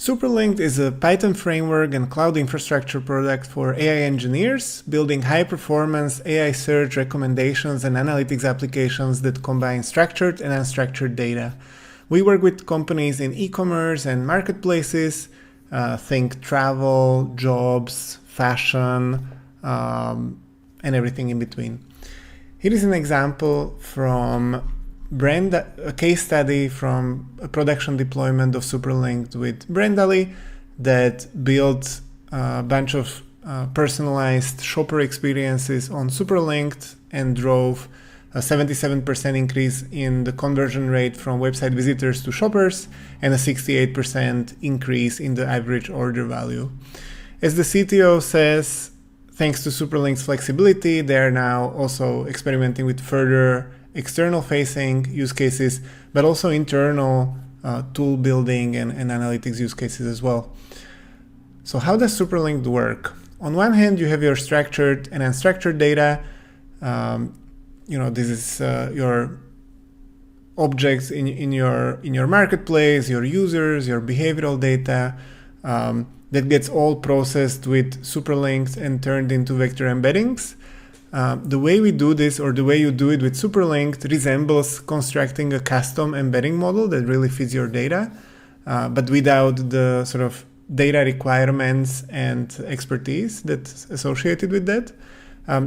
Superlinked is a Python framework and cloud infrastructure product for AI engineers, building high-performance AI search recommendations and analytics applications that combine structured and unstructured data. We work with companies in e-commerce and marketplaces, think travel, jobs, fashion, and everything in between. Here is an example from a case study from a production deployment of Superlinked with Brandly that built a bunch of personalized shopper experiences on Superlinked and drove a 77% increase in the conversion rate from website visitors to shoppers and a 68% increase in the average order value. As the CTO says, thanks to Superlinked's flexibility, they are now also experimenting with further external-facing use cases, but also internal tool building and analytics use cases as well. So how does Superlinked work? On one hand, you have your structured and unstructured data. This is your objects in your marketplace, your users, your behavioral data that gets all processed with Superlinked and turned into vector embeddings. The way we do this, or the way you do it with Superlinked, resembles constructing a custom embedding model that really fits your data, but without the sort of data requirements and expertise that's associated with that.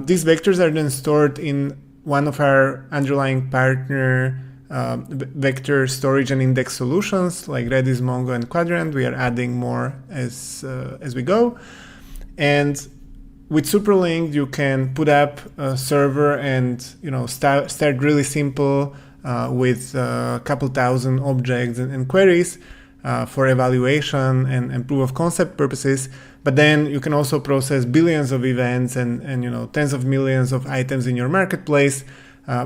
These vectors are then stored in one of our underlying partner vector storage and index solutions like Redis, Mongo, and Quadra. We are adding more as we go. And with Superlinked, you can put up a server and start really simple with a couple thousand objects and queries for evaluation and proof of concept purposes. But then you can also process billions of events and tens of millions of items in your marketplace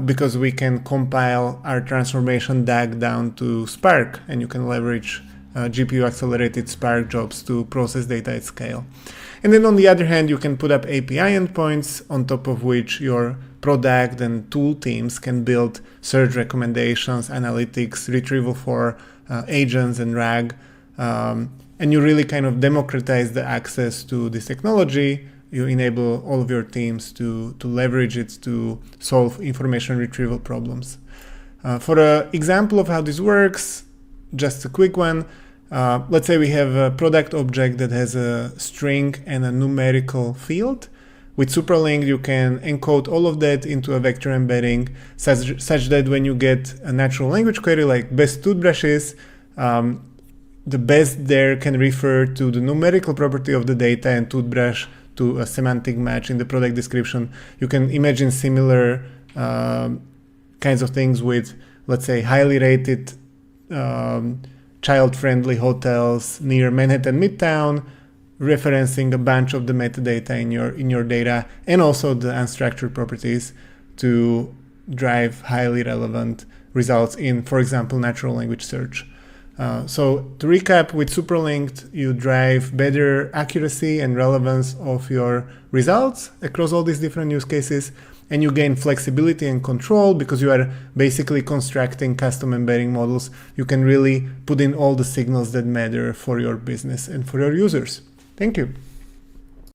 because we can compile our transformation DAG down to Spark, and you can leverage GPU accelerated Spark jobs to process data at scale. And then on the other hand, you can put up API endpoints on top of which your product and tool teams can build search recommendations, analytics, retrieval for agents and RAG. And you really kind of democratize the access to this technology. You enable all of your teams to leverage it to solve information retrieval problems. For an example of how this works, just a quick one. Let's say we have a product object that has a string and a numerical field. With Superlinked, you can encode all of that into a vector embedding such that when you get a natural language query like best toothbrushes, the best there can refer to the numerical property of the data and toothbrush to a semantic match in the product description. You can imagine similar kinds of things with, let's say, highly rated child-friendly hotels near Manhattan Midtown, referencing a bunch of the metadata in your data and also the unstructured properties to drive highly relevant results in, for example, natural language search. So to recap, with Superlinked, you drive better accuracy and relevance of your results across all these different use cases, and you gain flexibility and control because you are basically constructing custom embedding models. You can really put in all the signals that matter for your business and for your users. Thank you.